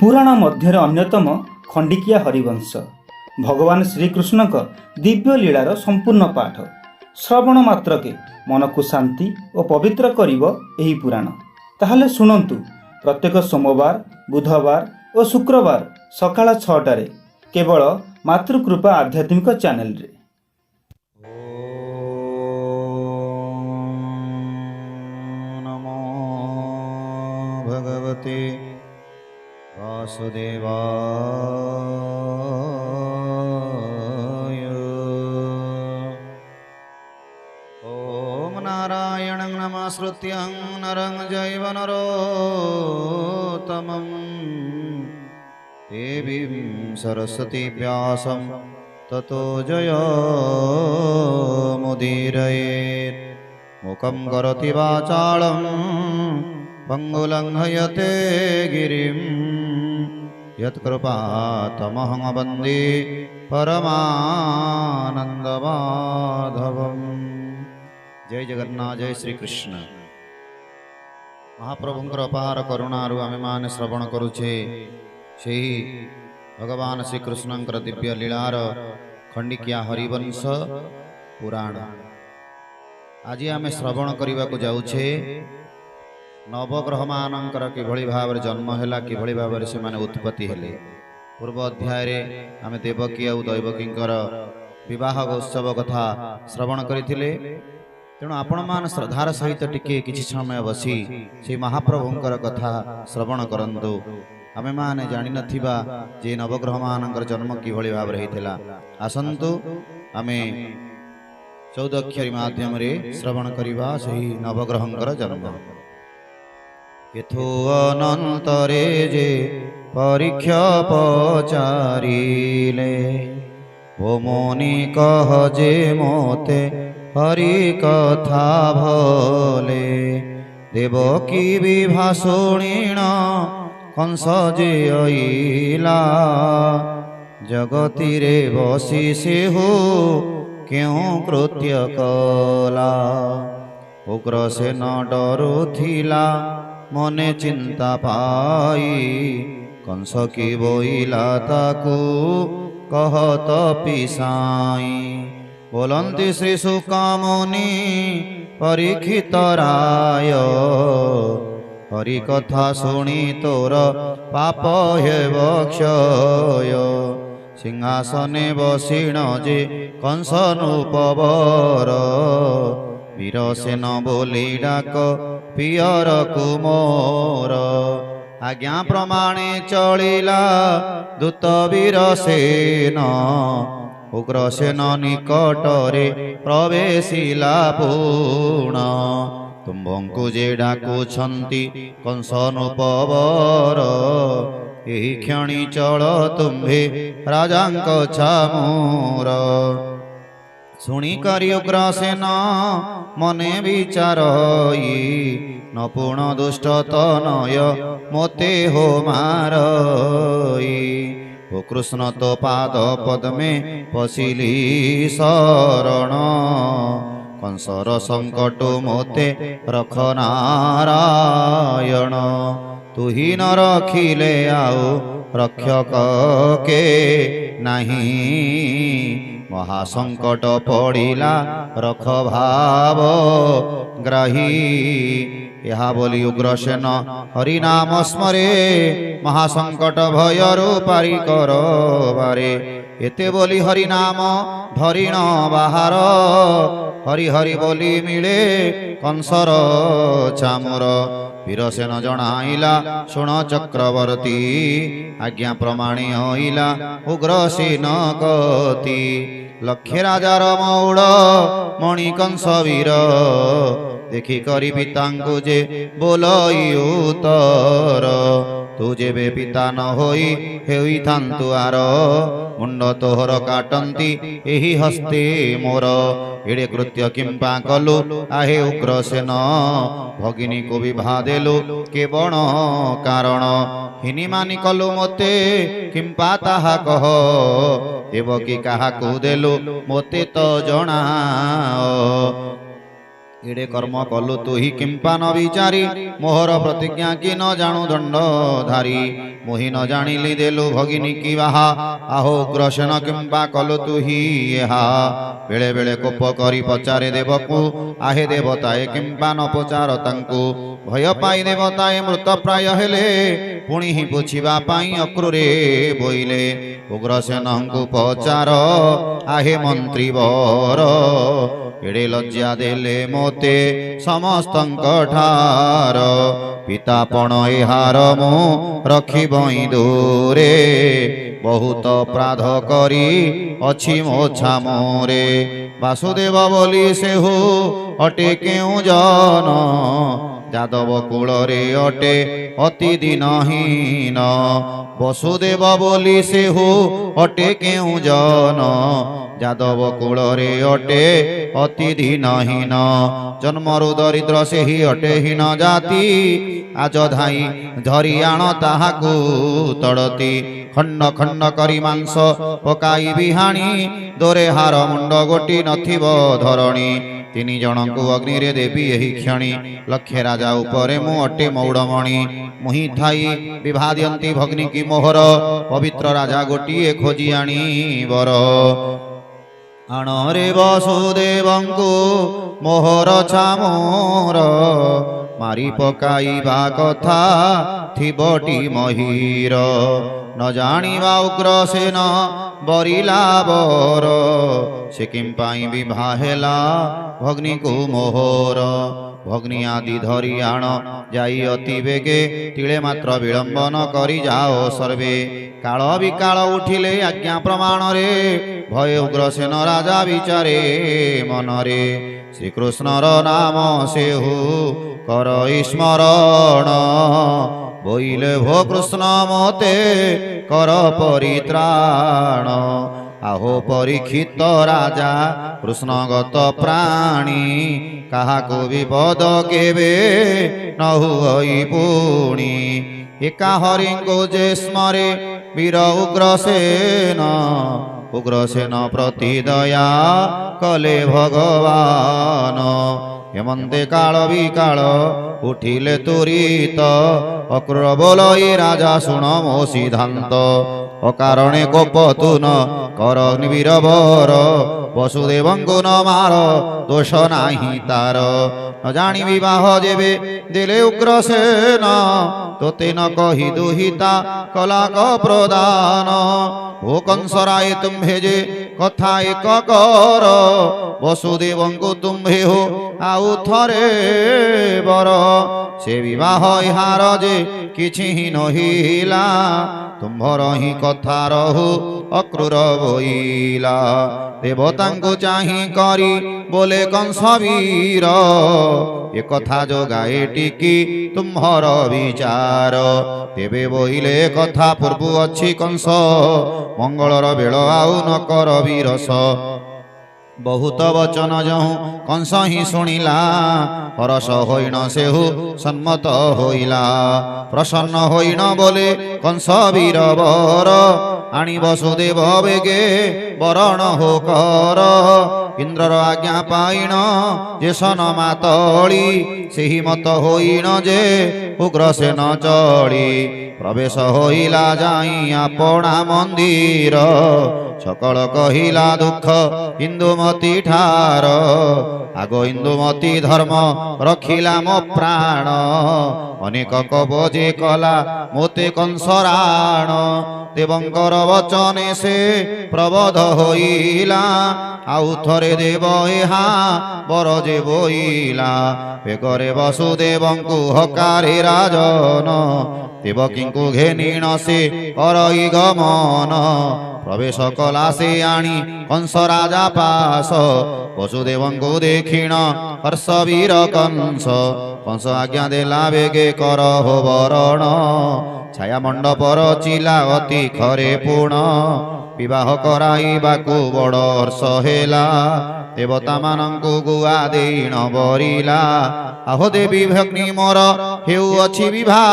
पुराण मध्य अन्यतम खंडिकिया हरिवंश भगवान श्रीकृष्ण दिव्य लीलार संपूर्ण पाठ श्रवण मात्रके मन को शांति और पवित्र करिब एही पुराण। ताहले शुणन्तु प्रत्येक सोमवार बुधवार और शुक्रवार सकाळ 6टारे केवल मातृकृपा आध्यात्मिक चैनल रे। नमो भगवते वासुदेवाय। ॐ नारायणं नमस्कृत्यं नरं चैव नरोत्तमं देवीं सरस्वती व्यासं ततो जयमुदीरयेत्। मुखं करोति वाचालं पङ्गुलङ्घयते गिरिं यत्कृपातमहं वन्दे परमानन्दमाधवम्। जय जगन्नाथ, जय श्री कृष्ण। महाप्रभुंकर अपार करुणारु आमे माने श्रवण करुछे सेही भगवान श्री कृष्णंकर दिव्य लीलार खंडिकिया हरिवंश पुराण। आज आमे श्रवण करने को जाऊे नवग्रह मानकर किभଳି भाव जन्म है किभଳି भाव से माने उत्पत्ति हेले। पूर्व अध्याय आमे देवकी और दैवकींकर विवाह उत्सव कथा श्रवण करथिले। तेणु आपण मान श्रद्धार सहित टिके किछि समय बसी से महाप्रभुंकर कथा श्रवण करंतु। आमे माने जानि नथिबा जे नवग्रह मानकर जन्म किभଳି भाव रहितला। आसंतु आमे 14 अक्षरी माध्यम रे श्रवण करिबा सही नवग्रहंकर जन्म। यथो अनंतरे जे परीक्षा पचारिले ओ मुनि कह जे मोते हरि कथा भले। देवकी विभा शुणीण कंस जे अइला जगती रे बसी से हो क्यों कृत्य कला। उग्र से न डरुथिला मने चिंता पाई कंस की बोइला ताकू कहत पिसाई। बोलंती श्री सुकामुनि परीक्षित राय हरि कथा शुणी तोर पाप हेब क्षय। सिंहासने बसीण जे कंस नृपवर वीरसेन बोली डाक पियर कुमोर। आज्ञा प्रमाणे चलिला दूत वीरसेन उग्रसेन निकटरे प्रवेशिला पूर्ण। तुम्भंकु जे डाकुछंती कंस नृपवर एही क्षणी चल तुम्भे राजांक छामूर। शुणी करी उग्रसेन मने विचार न पूर्ण दुष्ट तनय मोते हो मारई। ओ कृष्ण तो पाद पद्मे पशिली शरण कंसर संकट मोते रख नारायण। तू ही न रखिले आओ रक्षक के नहीं महासंकट पड़िला रख भाव ग्राही। यहा बोली उग्रसेन हरिनाम स्मरे महासंकट भयरु पारी कर बारे। एते बोली हरिनाम धरिण बाहार हरि हरि बोली मिले कंसर चामुर। वीरसेन जनाइला शुण चक्रवर्ती आज्ञा प्रमाणी होइला उग्रसेन गति। लक्ष्य राजार मौड़ मणि कंस वीर देखी करी पितांकु जे बोलई उत्तर। तू जेबे पिता न होई हेई थांतु आर मुंड तोहर काटंती एही हस्ते मोर। एड़े कृत्य किंपा कलु आहे उग्रसेन भगिनी को विभा देलु के बण कारण। हिनी मानी कलु मोते किंपा ताहा कह देवकी काहा को देलु मोते तो जणाओ। इड़े कर्म कलु तु ही किंपा न विचारी मोहर प्रतिज्ञा कि न जाणु दंड धारी मोहि न जानिली देलु भगिनी की बाहा आहो उग्रसेन किंबा कलु तु हि एहा बेले बेले कोप करी पचारे देवकु आहे देवताए किंबा न पचार तांकु भय पाई देवताए मृत प्राय हेले पुणी ही पुछिबा पाई अक्रूरे बोइले उग्रसेनंकु पचार आहे मंत्री वर एड़े लज्जा देले मोते समस्तंक ठार पितापण एहार मु रखिबई दूरे बहुत अपराध करी अछि मो छामोरे वासुदेव बोली सेहु अटे केउ जन यादव कूଳରେ अटे अति दीनहीन वसुदेव बोली सेहु अटे केउ जन यादव कूଳରେ अटे अति दीनहीन जन्मरु दरिद्र सेहि अटे हीन जाति आज धाई धरी आण ताहाकु तड़ती खंड खंड करी मांस पकाई बिहाणी दोरे हार मुंड गोटी नथिब धरणी तिनि जनकु अग्नि रे देवी एही क्षणी लक्ष्य राजा उपरे मु अटे मौड़मणि मुहि थाई विभाद्यंती भग्नि की मोहर पवित्र राजा गोटिए खोजी आनी बर आणरे वसुदेवंकु मोहर छामोर मारी पकाइबा कथा थिबटी महीर न जानिबा उग्रसेन बरिला बर से किंपाई विभा हेला भग्नि को मोहर भग्नि आदि धरी आण जाई अति बेगे तिले मात्र विलंब न करी जाओ सर्वे काल विकाल उठिले आज्ञा प्रमाण रे भय उग्रसेन राजा विचारे मनरे श्रीकृष्णर नाम सेहु कर स्मरण बोइले भो कृष्ण मते कर परित्राण आहो परीक्षित राजा कृष्णगत प्राणी काहाको विपद केबे न हुई पुणी एका हरिंको जे स्मरे वीर उग्रसेन उग्रसेन प्रति दया कले भगवान हेमंते काल विकाल उठिले तुरीत अक्रूर बोलई राजा शुण मो सिद्धांत अकारणे कोपतुन कर वीरवर वसुदेवंकु न मार दोष नाही तार न जानी विवाह जेबे देले उग्रसेन तोते न कही दुहिता कला क प्रदान ओ कंसराय तुम्हे जे कथा एक कर वसुदेवंकु तुम्हे हो आउ थरे बर से विवाह इहार जे किछि ही नहिला तुम्भर ही कथा रहु अक्रूर बोइला देवतांकु चाही करी बोले कंसवीर ए कथा जो गाए टिकी तुम्भर विचार तेबे बोइले कथा पूर्व अच्छी कंस मंगलर बेल आउ न कर विरस बहुत वचन जहु कंस ही शुणिला हरस होइन सेहु सम्मत होइला प्रसन्न होइन बोले कंस वीर वर आनी वसुदेव बेगे वरण हो कर इंद्रर आज्ञा पाइन जे सन मातली सेहि मत होइन जे उग्रसेन चली प्रवेश होइला जाई आपणा मंदिर सकल कहिला दुख इंदुमती ठार आग इंदुमती धर्म रखिला मो प्राण अनेक कबजे कला मोते कंसराण देवंकर वचने से प्रबोध होइला आउ थरे देव एहा बर जे बोइला बेगरे वसुदेवंकु हकारे राजन देवकींकु घेनिण से करई गमन प्रवेश कला से आनी कंस राजा पास वसुदेवंकु देखिण हर्षवीर कंस कंस आज्ञा देला बेगे कर हो वरण छाया मंडपर चिला अति खरे पूर्ण विवाह कराइबाकु बड़ हर्ष हेला देवता मानंकु गुआ देण बरिला आहो देवी भग्नि मोर हेउ अछि विवाह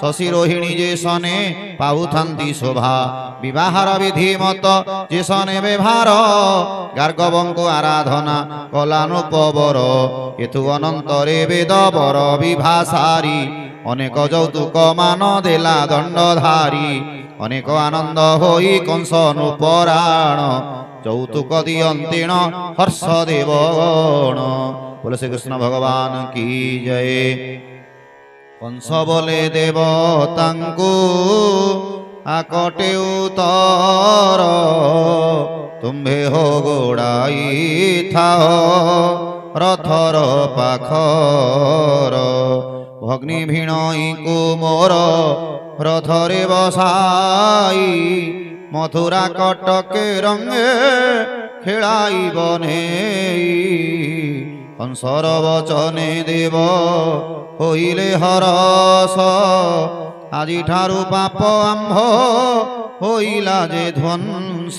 शशि रोहिणी जे सने पाउथांती शोभा विवाहर विधि मत जे सने व्यवहार गार्गवंकु आराधना कलानुपवर एथु अनंतरे वेद बर विभासारी ଅନେକ ଯୌତୁକ ମାନ ଦେଲା ଦଣ୍ଡଧାରୀ ଅନେକ ଆନନ୍ଦ ହୋଇ କଂସ ନୃପରାଣ ଯୌତୁକ ଦିଅନ୍ତିଣ ହର୍ଷ ଦେବଗଣ। ବୋଲେ ଶ୍ରୀକୃଷ୍ଣ ଭଗବାନ କି ଜୟ। କଂସ ବୋଲେ ଦେବତାଙ୍କୁ ଆକଟେ ଉତ୍ତର ତୁମ୍ଭେ ହୋ ଗୋଡ଼ାଇ ଥାଅ ରଥର ପାଖର ଭଗ୍ନି ଭିଣୋଇଙ୍କୁ ମୋର ରଥରେ ବସାଇ ମଥୁରା କଟକେ ରଙ୍ଗେ ଖେଳାଇବ ନେଇ କଂସର ବଚନେ ଦେବ ହୋଇଲେ ହରସ ଆଜିଠାରୁ ପାପ ଆମ୍ଭ ହୋଇଲା ଯେ ଧ୍ୱଂସ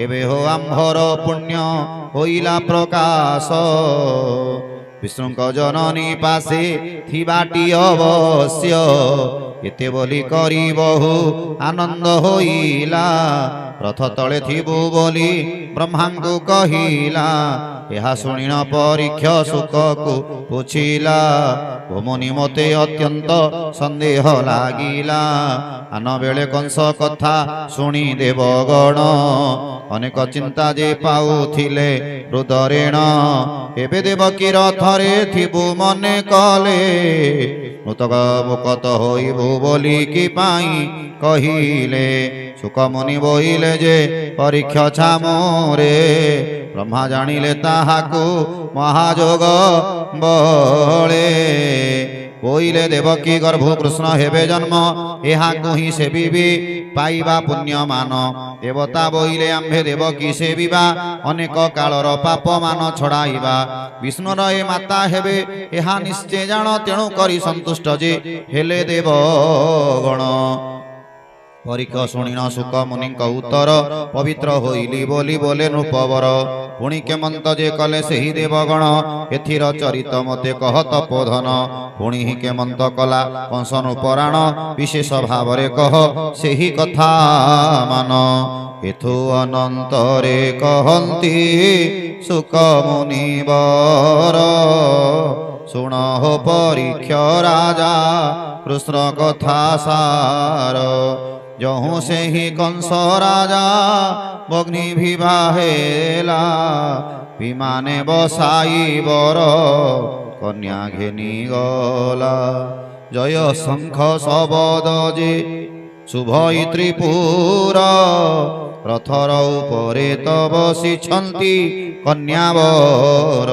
ଏବେ ହୋ ଆମ୍ଭର ପୁଣ୍ୟ ହୋଇଲା ପ୍ରକାଶ ବିଷ୍ଣୁଙ୍କ ଜନନୀ ପାଶେ ଥିବାଟି ଅବଶ୍ୟ ଏତେ ବୋଲି କରି ବହୁ ଆନନ୍ଦ ହୋଇଲା ରଥ ତଳେ ଥିବୁ ବୋଲି ବ୍ରହ୍ମାଙ୍କୁ କହିଲା ଏହା ଶୁଣିଣ ପରୀକ୍ଷ ଶୁକକୁ ପୁଛିଲା ଭୂମନି ମୋତେ ଅତ୍ୟନ୍ତ ସନ୍ଦେହ ଲାଗିଲା ଆନ ବେଳେ କଂସ କଥା ଶୁଣି ଦେବଗଣ ଅନେକ ଚିନ୍ତା ଯେ ପାଉଥିଲେ ହୃଦରେଣ ଏବେ ଦେବକୀ ରଥରେ ଥିବୁ ମନେ କଲେ ମୃତକ ମୁକତ ହୋଇବୁ ବୋଲି କି ପାଇଁ କହିଲେ ଶୁକମୁନି ବୋଇଲେ ଯେ ପରୀକ୍ଷ ଛାମରେ ବ୍ରହ୍ମା ଜାଣିଲେ ତାହାକୁ ମହାଯୋଗ ବଳେ ବୋଇଲେ ଦେବକୀ ଗର୍ଭ କୃଷ୍ଣ ହେବେ ଜନ୍ମ ଏହାକୁ ହିଁ ସେବିବି ପାଇବା ପୁଣ୍ୟମାନ ଦେବତା ବୋଇଲେ ଆମ୍ଭେ ଦେବକୀ ସେବିବା ଅନେକ କାଳର ପାପ ମାନ ଛଡ଼ାଇବା ବିଷ୍ଣୁର ଏ ମାତା ହେବେ ଏହା ନିଶ୍ଚୟ ଜାଣ ତେଣୁ କରି ସନ୍ତୁଷ୍ଟ ଯେ ହେଲେ ଦେବଗଣ ପରୀକ୍ଷ ଶୁଣିଣ ଶୁକ ମୁନିଙ୍କ ଉତ୍ତର ପବିତ୍ର ହୋଇଲି ବୋଲି ବୋଲେ ନୃପବର ପୁଣି କେମନ୍ତ ଯେ କଲେ ସେହି ଦେବଗଣ ଏଥିର ଚରିତ ମୋତେ କହ ତପୋଧନ ପୁଣି ହିଁ କେମନ୍ତ କଲା କଂସ ନୃପରାଣ ବିଶେଷ ଭାବରେ କହ ସେହି କଥା ମାନ ଏଥୁ ଅନନ୍ତରେ କହନ୍ତି ଶୁକ ମୁନିବର ଶୁଣ ହୋ ପରୀକ୍ଷ ରାଜା କୃଷ୍ଣ କଥା ସାର ଯହୁଁ ସେହି କଂସ ରାଜା ବଗ୍ନି ବିଭା ହେଲା ବିମାନେ ବସାଇ ବର କନ୍ୟା ଘେନି ଗଲା ଜୟ ଶଙ୍ଖ ଶବଦ ଯେ ଶୁଭଇ ତ୍ରିପୁର ରଥର ଉପରେ ତ ବସିଛନ୍ତି କନ୍ୟାବର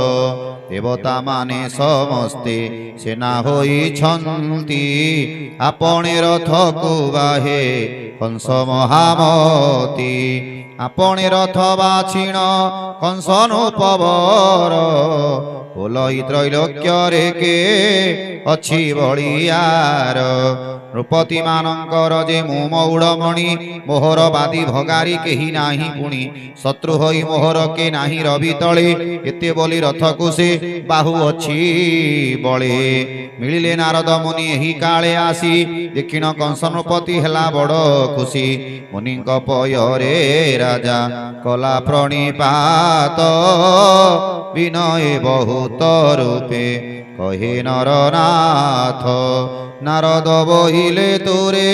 ଦେବତା ମାନେ ସମସ୍ତେ ସେନା ହୋଇଛନ୍ତି ଆପणे ରଥକୁ ବାହେ କଂସ ମହାମତି ଆପणे ରଥ ବାଛିଣ କଂସ ନୃପବର ଓଲଇ ତ୍ରୈଲୋକ୍ୟରେ କେ ଅଛି ବଳିୟାର ନୃପତି ମାନଙ୍କର ଯେ ମୁଁ ମଉଡ଼ମଣି ମୋହର ବାଦି ଭଗାରି କେହି ନାହିଁ ପୁଣି ଶତ୍ରୁ ହୋଇ ମୋହର କେ ନାହିଁ ରବି ତଳେ ଏତେ ବୋଲି ରଥକୁ ସେ ବାହୁ ଅଛି ବଳେ ମିଳିଲେ ନାରଦ ମୁନି ଏହି କାଳେ ଆସି ଦେଖିଣ କଂସ ନୃପତି ହେଲା ବଡ଼ ଖୁସି ମୁନିଙ୍କ ପୟରେ ରାଜା କଲା ପ୍ରଣିପାତ ବିନୟ ବହୁତ ରୂପେ କହେ ନରନାଥ ନାରଦ ବୋଇଲେ ତୁରେ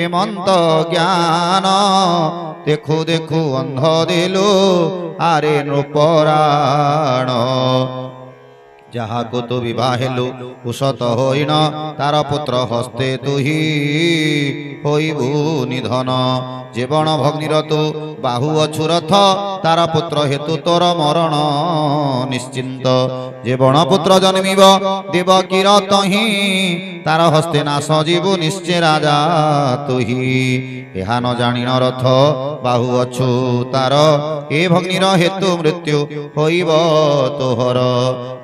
ଏମନ୍ତ ଜ୍ଞାନ ଦେଖୁ ଦେଖୁ ଅନ୍ଧ ଦେଲୁ ଆରେ ନୃପରାଣ ଯାହାକୁ ତୁ ବିବାହ ହେଲୁ କୁଶତ ହୋଇନ ତାର ପୁତ୍ର ହସ୍ତେ ତୁହି ହୋଇବୁ ନିଧନ ଜୀବନ ଭଗ୍ନିର ତୁ ବାହୁ ଅଛୁ ରଥ ତାର ପୁତ୍ର ହେତୁ ତୋର ମରଣ ନିଶ୍ଚିନ୍ତ ଜୀବନ ପୁତ୍ର ଜନ୍ମିବ ଦେବକୀର ତହିଁ ତାର ହସ୍ତେ ନାଶ ଯିବୁ ନିଶ୍ଚୟ ରାଜା ତୁହି ଏହା ନ ଜାଣିଣ ରଥ ବାହୁ ଅଛୁ ତାର ଏ ଭଗ୍ନିର ହେତୁ ମୃତ୍ୟୁ ହୋଇବ ତୋହର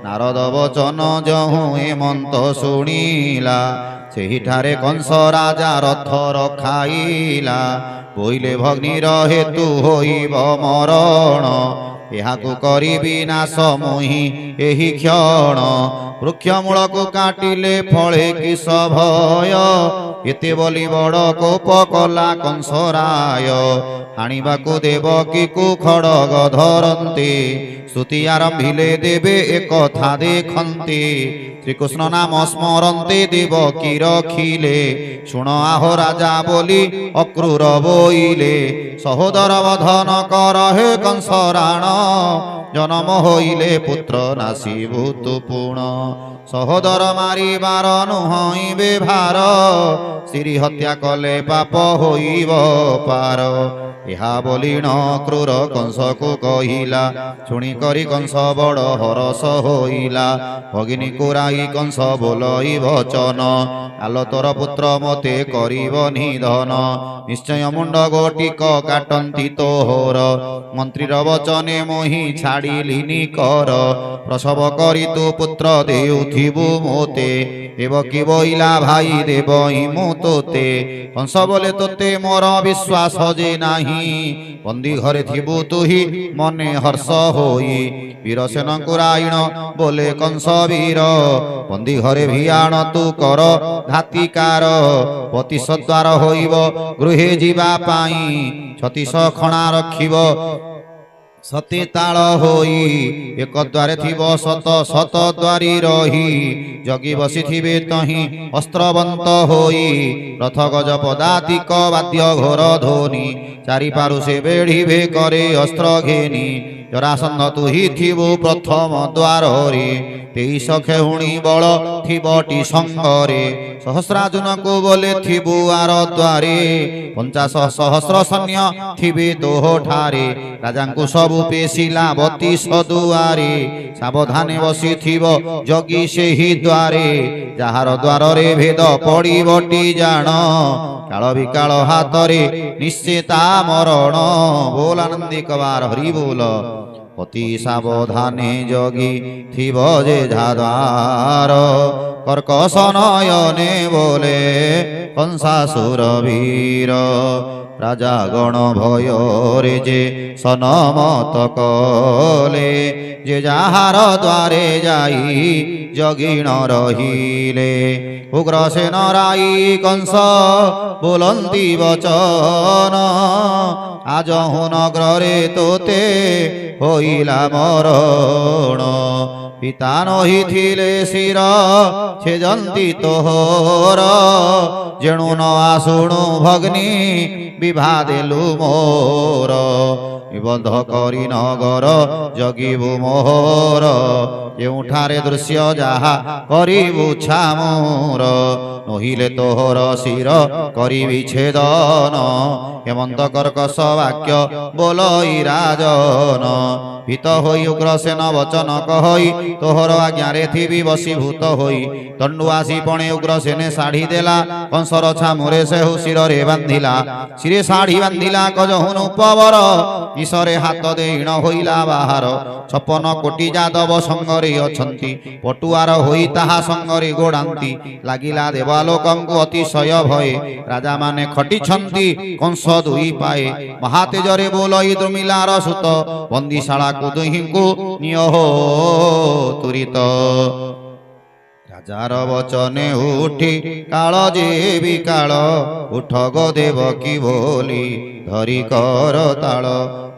ନାରଦ ବଚନ ଯହୁଁ ଏମନ୍ତ ଶୁଣିଲା ସେହିଠାରେ କଂସ ରାଜା ରଥ ରଖାଇଲା ବୋଇଲେ ଭଗ୍ନିର ହେତୁ ହୋଇବ ମରଣ ଏହାକୁ କରିବି ନାଶ ମୁହିଁ ଏହି କ୍ଷଣ ବୃକ୍ଷ ମୂଳକୁ କାଟିଲେ ଫଳେ କିସ ଭୟ ଏତେ ବୋଲି ବଡ଼ କୋପ କଲା କଂସରାୟ ହାଣିବାକୁ ଦେବକୀକୁ ଖଡ଼ଗ ଧରନ୍ତି ସ୍ତୁତି ଆରମ୍ଭିଲେ ଦେବେ ଏକଥା ଦେଖନ୍ତି ଶ୍ରୀକୃଷ୍ଣ ନାମ ସ୍ମରନ୍ତେ ଦେବକୀ ରଖିଲେ ଶୁଣ ଆହୋ ରାଜା ବୋଲି ଅକ୍ରୂର ବୋଇଲେ ସହୋଦର ବଧନ କର ହେ କଂସରାଣ ଜନମ ହୋଇଲେ ପୁତ୍ର ନାସିବୁ ତୁ ପୁଣ ସହୋଦର ମାରିବାର ନୁହଁଇବେ ଭାର ସ୍ତ୍ରୀ ହତ୍ୟା କଲେ ପାପ ହୋଇବ ପାର ଏହା ବୋଲିଣ କ୍ରୂର କଂସକୁ କହିଲା ଶୁଣି କରି କଂସ ବଡ଼ ହରସ ହୋଇଲା ଭଗିନୀକୁ ରାଇ କଂସ ବୋଲଇ ବଚନ ଆଲ ତୋର ପୁତ୍ର ମତେ କରିବ ନିଧନ ନିଶ୍ଚୟ ମୁଣ୍ଡ ଗୋଟିକ କାଟନ୍ତି ତୋହର ମନ୍ତ୍ରୀର ବଚନେ ମୋହି ଛାଡ଼ିଲିନି କର ପ୍ରସବ କରି ତୁ ପୁତ୍ର ଦେଉଥିବୁ ମୋତେ ଦେବକୀ ବୋଇଲା ଭାଇ ଦେବଇ ମୁଁ ତୋତେ କଂସ ବୋଲେ ତୋତେ ମୋର ବିଶ୍ୱାସ ଯେ ନାହିଁ ବନ୍ଦୀ ଘରେ ଥିବୁ ତୁହି ମନେ ହର୍ଷ ହୋଇ ବୀରସେନଙ୍କୁ ରାଇଣ ବୋଲେ କଂସ ବୀର ବନ୍ଦୀ ଘରେ ଭିଆଣ ତୁ କର ଘାତିକାର ପତିଶ ଦ୍ୱାର ହୋଇବ ଗୃହେ ଯିବା ପାଇଁ 36 ଖଣା ରଖିବ ସତେ ତାଳ ହୋଇ ଏକ ଦ୍ୱାରେ ଥିବ ଶତ ଶତ ଦ୍ୱାରୀ ରହି ଜଗି ବସିଥିବେ ତହିଁ ଅସ୍ତ୍ରବନ୍ତ ହୋଇ ରଥ ଗଜ ପଦାତିକ ବାଦ୍ୟ ଘୋର ଧ୍ୱନି ଚାରିପାରୁ ସେ ବେଢ଼ିବେ କରେ ଅସ୍ତ୍ର ଘେନି ଜରାସନ୍ଧ ତୁହି ଥିବୁ ପ୍ରଥମ ଦ୍ୱାରରେ 23 ଖେହୁଣି ବଳ ଥିବଟି ସଙ୍ଗରେ ସହସ୍ରାର୍ଜୁନକୁ ବୋଲେ ଥିବୁ ଆର ଦ୍ୱାରେ 50 ସହସ୍ର ସୈନ୍ୟ ଥିବେ ତୋହଠାରେ ରାଜାଙ୍କୁ ସବୁ ପେଶିଲା 32 ଦୁଆରେ ସାବଧାନେ ବସିଥିବ ଜଗି ସେହି ଦ୍ୱାରେ ଯାହାର ଦ୍ୱାରରେ ଭେଦ ପଡ଼ିବଟି ଜାଣ କାଳ ବିକାଳ ହାତରେ ନିଶ୍ଚିତା ମରଣ ବୋଲ ଆନନ୍ଦୀ କବାର ହରି ବୋଲ ଅତି ସାବଧାନେ ଜଗି ଥିବ ଯେ ଯାଦ୍ୱାର କର୍କଶ ନୟନେ ବୋଲେ କଂସାସୁର ବୀର রাজা গণ ভয়রে যে সনমত কলে যে যাহার দ্বারে যাই জগিণ রহিলে উগ্রসেন রাই কংস বলন্তি বচন আজ নগরে তোতে হইলা মরণ পিতা নহিলে শির ছেজন্তি তোহর যেণু ন আসুণু ভগ্নী বিভা দেলু মোর নিবন্ধ করি নগর জগিবু মোহর ଯେଉଁଠାରେ ଦୃଶ୍ୟ ଯାହା କରିବୁ ଛାମୁର ନହିଲେ ତୋହର ଶିର କରିବି ଛେଦନ ହେମନ୍ତ କର୍କଶ ବାକ୍ୟ ବୋଲଇ ରାଜନ ଭୀତ ହୋଇ ଉଗ୍ରସେନ ବଚନ କହଇ ତୋହର ଆଜ୍ଞାରେ ଥିବି ବଶୀଭୂତ ହୋଇ ଦଣ୍ଡୁ ଆସି ପଣେ ଉଗ୍ରସେନେ ଶାଢ଼ୀ ଦେଲା କଂସର ଛାମୁରେ ସେହୁ ଶିରରେ ବାନ୍ଧିଲା ଶିରେ ଶାଢ଼ୀ ବାନ୍ଧିଲା କଜହୁନୁ ପବର ଈଶରେ ହାତ ଦେଇଣ ହୋଇଲା ବାହାର 56 କୋଟି ଯାଦବ ସଙ୍ଗରେ ଅଛନ୍ତି ପଟୁଆର ହୋଇ ତାହା ସଙ୍ଗରେ ଗୋଡ଼ାନ୍ତି ଲାଗିଲା ଦେବାଲୋକଙ୍କୁ ଅତିଶୟ ଭୟ ରାଜାମାନେ ଖଟିଛନ୍ତି କଂସ ଦୁଇ ପାଏ ମହାତେଜରେ ବୋଲଇ ଦ୍ରୁମିଲାର ସୁତ ବନ୍ଦୀଶାଳାକୁ ଦୁହିଁଙ୍କୁ ନିଅ ତୁରିତ রাজার বচনে উঠি কাল যে বিকাল উঠ গো দেবকী বলি ধরি কর তাল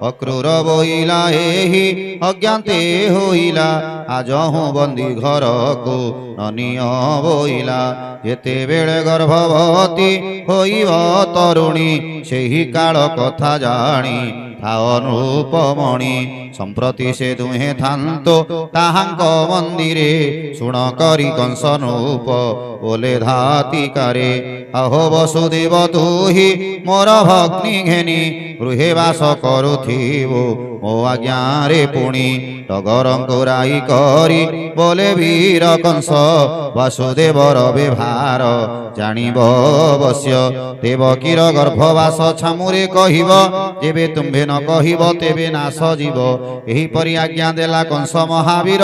অক্রূর বইলা এহি অজ্ঞাতে হইলা আজ বন্দী ঘরকু ননিয় বইলা যেতেবেলে গর্ভবতী হইব তরুণী সেই কাল কথা জানি অনুপমণি সম্প্রতি সে দুহে থান্ত তাহাঙ্ক মন্দিরে শুণ করি কংসনূপ বলে ধাতিকারে আহো বসুদেব তুহি মোর ভগ্নি ঘেনি গৃহে বাস করুথিবু মো আজ্ঞারে পুণি টগরঙ্কু রাই করি বলে বীর কংস বাসুদেবর ব্যবহার জানিব অবশ্য দেবকীর গর্ভবাস ছামুরে কহিব যেবে তুম্ভে ন কহিব তেবে নাশ জীব এহিপরি আজ্ঞা দেলা কংস মহাবীর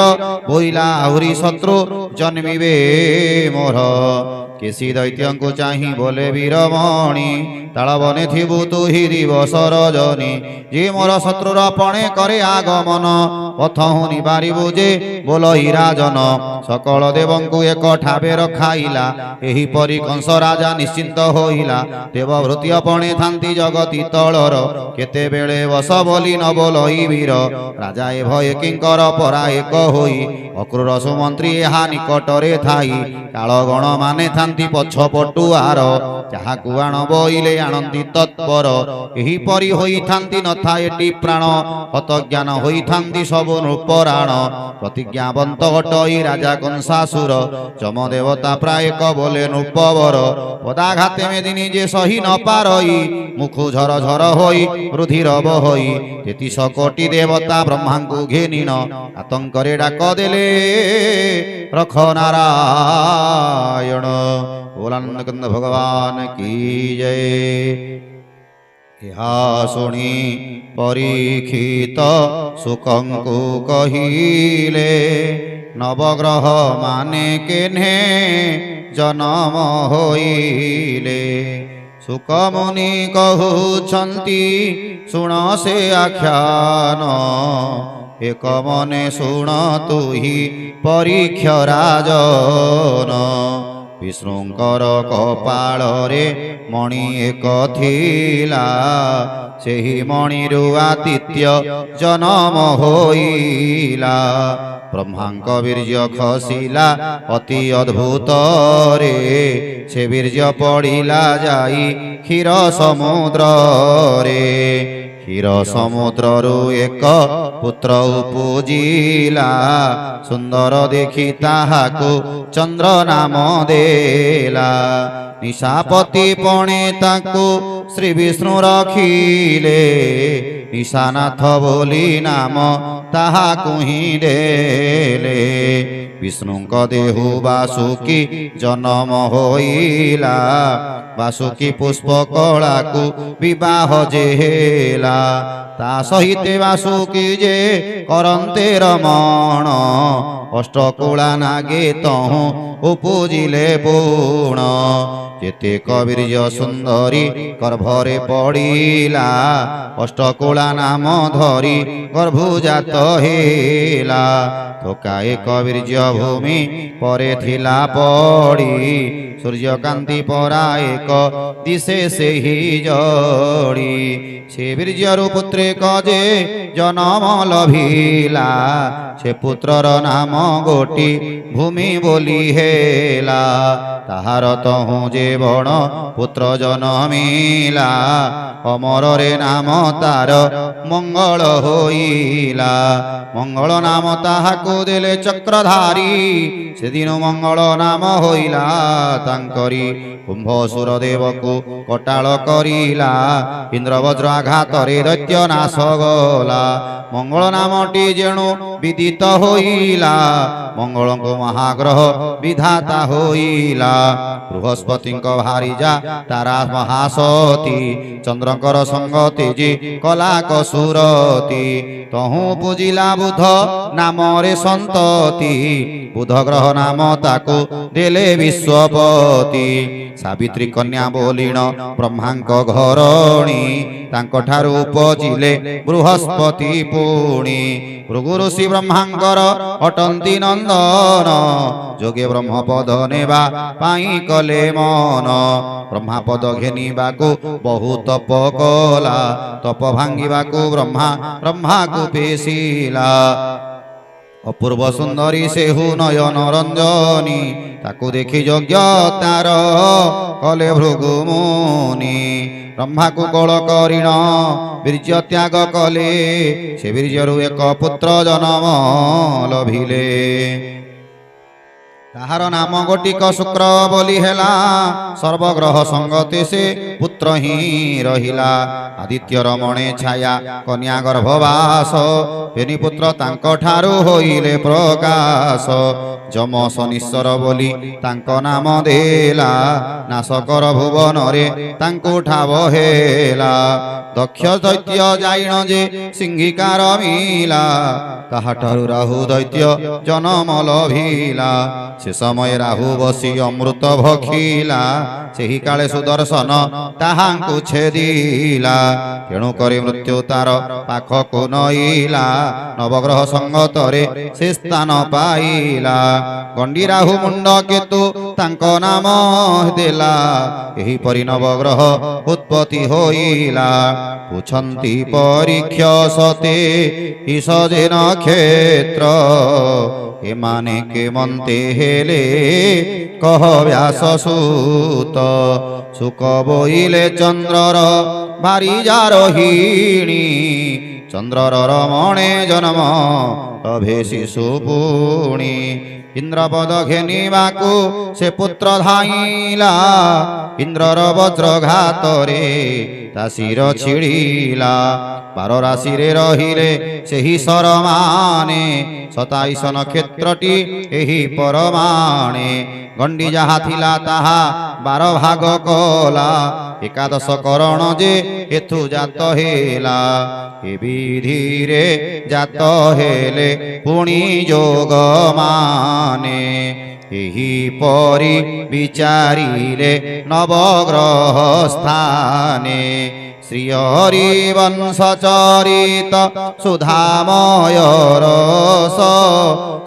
বইলা আহুরি শত্রু জন্মিবে মোর কেশী দৈত্যଙ୍କୁ চাহি বলে বীরমণি তালবনে থিবু তুহি দিবস রজনী যে মোর শত্রুর পণে করে আগমন ପଥହୁଁ ନିବାରିବୁ ଯେ ବୋଲ ରାଜନ ସକଳ ଦେବଙ୍କୁ ଏକ ଠାବେ ରଖାଇଲା ଏହିପରି କଂସ ରାଜା ନିଶ୍ଚିନ୍ତ ହୋଇଲା ଦେବଭୃତ୍ୟ ପଣେ ଥାନ୍ତି ଜଗତି ତଳର କେତେବେଳେ ବସ ବୋଲି ନ ବୋଲଇ ବୀର ରାଜା ଏ ଭୟ କିଙ୍କର ପରା ଏକ ହୋଇ ଅକ୍ରୂର ସୁମନ୍ତ୍ରୀ ଏହା ନିକଟରେ ଥାଇ କାଳଗଣ ମାନେ ଥାନ୍ତି ପଛ ପଟୁଆର ଯାହାକୁ ଆଣ ବୋଇଲେ ଆଣନ୍ତି ତତ୍ପର ଏହିପରି ହୋଇଥାନ୍ତି ନଥାଏଟି ପ୍ରାଣ ହତଜ୍ଞାନ ହୋଇଥାନ୍ତି ସବୁ ନୃପରାଣ ପ୍ରତିଜ୍ଞାବନ୍ତ ଅଟଇ ରାଜା କଂସାସୁର ଯମ ଦେବତା ପ୍ରାୟ ବୋଲେ ନୃପବର ପଦାଘାତେ ମେଦିନୀ ଯେ ସହି ନ ପାରଇ ମୁଖୁ ଝର ଝର ହୋଇ ରୁଧିର ବହଇ 33 କୋଟି ଦେବତା ବ୍ରହ୍ମାଙ୍କୁ ଘେନିଣ ଆତଙ୍କରେ ଡାକ ଦେଲେ ରଖ ନାରାୟଣ ବୋଲାନନ୍ଦ ଭଗବାନ କି ଜୟ। ଏହା ଶୁଣି ପରୀକ୍ଷିତ ଶୁକଙ୍କୁ କହିଲେ ନବଗ୍ରହ ମାନେ କେହ୍ନେ ଜନମ ହୋଇଲେ ଶୁକମୁନି କହୁଛନ୍ତି ଶୁଣ ସେ ଆଖ୍ୟାନ ଏକ ମନେ ଶୁଣ ତୁହି ପରୀକ୍ଷ ରାଜନ ବିଷ୍ଣୁଙ୍କର କପାଳରେ ମଣି ଏକ ଥିଲା ସେହି ମଣିରୁ ଆଦିତ୍ୟ ଜନମ ହୋଇଲା ବ୍ରହ୍ମାଙ୍କ ବୀର୍ଯ୍ୟ ଖସିଲା ଅତି ଅଦ୍ଭୁତରେ ସେ ବୀର୍ଯ୍ୟ ପଡ଼ିଲା ଯାଇ କ୍ଷୀର ସମୁଦ୍ରରେ କ୍ଷୀର ସମୁଦ୍ରରୁ ଏକ ପୁତ୍ର ଉପୁଜିଲା ସୁନ୍ଦର ଦେଖି ତାହାକୁ ଚନ୍ଦ୍ର ନାମ ଦେଲା ନିଶାପତି ପଣେ ତାକୁ ଶ୍ରୀ ବିଷ୍ଣୁ ରଖିଲେ ନିଶାନାଥ ବୋଲି ନାମ ତାହାକୁ ହିଁ ଦେଲେ ବିଷ୍ଣୁଙ୍କ ଦେହୁ ବାସୁକି ଜନମ ହୋଇଲା ବାସୁକି ପୁଷ୍ପ କଳାକୁ ବିବାହ ଯେ ହେଲା ତା ସହିତ ବାସୁକି ଯେ କରନ୍ତେ ରମଣ ଅଷ୍ଟକୁଳା ନାଗେ ତହୁଁ ଉପୁଜିଲେ ପୁଣ ଯେତେ କବୀର୍ଯ୍ୟ ସୁନ୍ଦରୀ ଗର୍ଭରେ ପଡ଼ିଲା ଅଷ୍ଟକୁଳା ନାମ ଧରି ଗର୍ଭଜାତ ହେଲା ଥୋକାଏ କବୀର୍ଯ୍ୟ ଭୂମି ପରେ ଥିଲା ପଡ଼ି ସୂର୍ଯ୍ୟକାନ୍ତି ପରା ଏକ ଦିଶେ ସେହି ଜଡ଼ି ସେ ବୀର୍ଯ୍ୟରୁ ପୁତ୍ରେକ ଯେ ଜନମ ଲଭିଲା ସେ ପୁତ୍ରର ନାମ ଗୋଟି ଭୂମି ବୋଲି ହେଲା ତାହାର ତହୁଁ ଯେ ବଣ ପୁତ୍ର ଜନମିଲା ଅମରରେ ନାମ ତାର ମଙ୍ଗଳ ହୋଇଲା ମଙ୍ଗଳ ନାମ ତାହାକୁ ଦେଲେ ଚକ୍ରଧାରୀ ସେଦିନ ମଙ୍ଗଳ ନାମ ହୋଇଲା ତାଙ୍କରି କୁମ୍ଭସୁର ଦେବକୁ କଟାଳ କରିଲା ଇନ୍ଦ୍ର ବଜ୍ର ଆଘାତରେ ଦୈତ୍ୟ ନାଶ ଗଲା ମଙ୍ଗଳ ନାମଟି ଯେଣୁ ବିଦିତ ହୋଇଲା ମଙ୍ଗଳଙ୍କୁ ମହାଗ୍ରହ ବିଧାତା ହୋଇଲା ବୃହସ୍ପତିଙ୍କ ଭାରିଜା ତାରା ମହାସତୀ ଚନ୍ଦ୍ରଙ୍କର ସଙ୍ଗତି ଯେ କଲା କସୁରତି ତହୁଁ ପୂଜିଲା ବୁଧ ନାମରେ ସନ୍ତତି ବୁଧ ଗ୍ରହ ନାମ ତାକୁ ଦେଲେ ବିଶ୍ୱପତି ସାବିତ୍ରୀ କନ୍ୟା ବୋଲିଣ ବ୍ରହ୍ମାଙ୍କ ଘରଣୀ ତାଙ୍କଠାରୁ ଉପଜିଲେ ବୃହସ୍ପତି ପୁଣି ଭୃଗୁ ଋଷି ବ୍ରହ୍ମାଙ୍କର ଅଟନ୍ତି ନନ୍ଦନ ଯୋଗେ ବ୍ରହ୍ମପଦ ନେବା ପାଇଁ କଲେ ମନ ବ୍ରହ୍ମାପଦ ଘେନିବାକୁ ବହୁ ତପ କଲା ତପ ଭାଙ୍ଗିବାକୁ ବ୍ରହ୍ମାକୁ ପେଶିଲା ଅପୂର୍ବ ସୁନ୍ଦରୀ ସେହୁ ନୟନ ରଞ୍ଜନୀ ତାକୁ ଦେଖି ଯୋଗ୍ୟ ତାର କଲେ ଭୃଗୁ ମୁନି ବ୍ରହ୍ମାକୁ କୋଳ କରିଣ ବୀର୍ଯ୍ୟ ତ୍ୟାଗ କଲେ ସେ ବୀର୍ଯ୍ୟରୁ ଏକ ପୁତ୍ର ଜନମ ଲଭିଲେ ତାହାର ନାମ ଗୋଟିକ ଶୁକ୍ର ବୋଲି ହେଲା ସର୍ବଗ୍ରହ ସଙ୍ଗତି ସେ ପୁତ୍ର ହିଁ ରହିଲା ଆଦିତ୍ୟର ମଣେ ଛାୟା କନ୍ୟା ଗର୍ଭବାସ ତିନି ପୁତ୍ର ତାଙ୍କ ଠାରୁ ହୋଇଲେ ପ୍ରକାଶ ଯମ ଶନିଶ୍ୱର ବୋଲି ତାଙ୍କ ନାମ ଦେଲା ନାଶକର ଭୁବନରେ ତାଙ୍କୁ ଠାବ ହେଲା ଦକ୍ଷ ଦୈତ୍ୟ ଜାଇଣ ଯେ ସିଂହିକାର ମିଲା ତାହାଠାରୁ ରାହୁ ଦୈତ୍ୟ ଜନମ ଲଭିଲା ସେ ସମୟ ରାହୁ ବସି ଅମୃତ ଭଖିଲା ସେହି କାଳେ ସୁଦର୍ଶନ ତାହାଙ୍କୁ ଛେଦିଲା ତେଣୁ କରି ମୃତ୍ୟୁ ତାର ପାଖକୁ ନଇଲା ନବଗ୍ରହ ସଙ୍ଗତରେ ସେ ସ୍ଥାନ ପାଇଲା ଗଣ୍ଡି ରାହୁ ମୁଣ୍ଡ କେତୁ ତାଙ୍କ ନାମ ଦେଲା ଏହିପରି ନବଗ୍ରହ ଉତ୍ପତ୍ତି ହୋଇଲା ପୁଛନ୍ତି ପରୀକ୍ଷ ସତେ ଇସଜେ ନକ୍ଷତ୍ର ଏମାନେ କେମନ୍ତେ ହେଲେ କହ ବ୍ୟାସ ସୂତ ସୁକ ବୋଇଲେ ଚନ୍ଦ୍ରର ବାରିଜା ରୋହିଣୀ ଚନ୍ଦ୍ରର ରମଣେ ଜନ୍ମ ଲଭେ ଶିଶୁ ପୁଣି ଇନ୍ଦ୍ରପଦ ଘେନିବାକୁ ସେ ପୁତ୍ର ଧାଇଁଲା ଇନ୍ଦ୍ରର ବଜ୍ରଘାତରେ ତା ଶିର ଛିଡ଼ିଲା ବାର ରାଶିରେ ରହିଲେ ସେହି ଶରମାନେ 27 ନକ୍ଷତ୍ରଟି ଏହି ପରମାଣେ ଗଣ୍ଡି ଯାହା ଥିଲା ତାହା 12 ଭାଗ କଲା ଏକାଦଶ କରଣ ଯେ ଏଥୁ ଜାତ ହେଲା ଏ ବିଧିରେ ଜାତ ହେଲେ ପୁଣି ଯୋଗ ମାନେ ଏହିପରି ବିଚାରିଲେ ନବଗ୍ରହ ସ୍ଥାନେ ଶ୍ରୀ ହରି ବଂଶ ଚରିତ ସୁଧାମୟ ରସ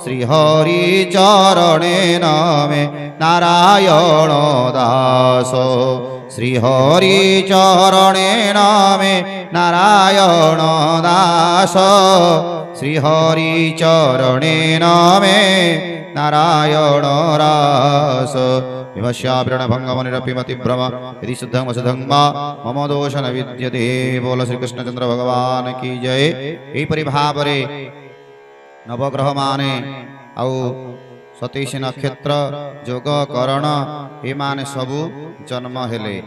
ଶ୍ରୀ ହରି ଚରଣେ ନମେ ନାରାୟଣ ଦାସ ଶ୍ରୀ ହରି ଚରଣେ ନମେ ନାରାୟଣ ଦାସ ଶ୍ରୀ ହରି ଚରଣେ ନମେ नारायण रास विमश्याप्रण भंगमनिरपिमति भ्रम यदि शुद्धं वसुधं वा मम दोष न विद्यते बोल श्री कृष्णचंद्र भगवान की जय एहिपरि भावरे नवग्रह माने आउ 27 नक्षत्र जोग करण ए माने सबु जन्म हेले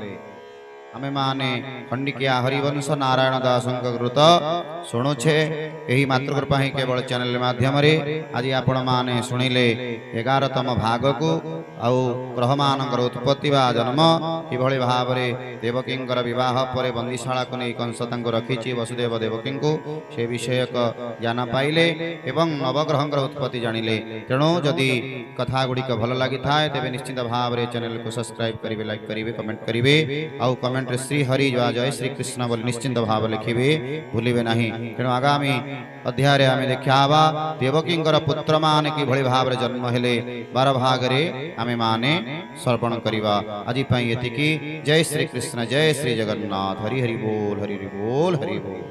आमे माने खंडिकिया हरिवंश नारायण दासंक कृत शुणुछे एही मातृकृपा ही केवल चैनल माध्यम रे आज आपण माने शुणिले 11तम भाग को आउ ग्रह मानकर उत्पत्ति बा जन्म किभଳି भावरे देवकींकर विवाह परे बंदीशाला को नै कंस तांको रखिछि वसुदेव देवकींको से विषयक ज्ञान पाइले एवं नवग्रहंकर उत्पत्ति जानिले तेणु जदि कथा गुड़िक भल लगी थाए तेबे निश्चित भावरे चैनल को सब्सक्राइब करिवे लाइक करिवे कमेंट करिवे आउ कमेंट रे श्री हरि जय श्री कृष्ण बोली निश्चित भाव लिखिबे भूलिबे नाही तेणु आगामी अध्याय आमे देखाबा देवकींकर पुत्र माने कि भଳି भाव रे जन्म हेले 12 भाग रे आमे माने सर्पण करिवा आजि पई एतिकी जय श्री कृष्ण जय श्री जगन्नाथ हरि हरि बोल हरि हरि बोल हरि बोल।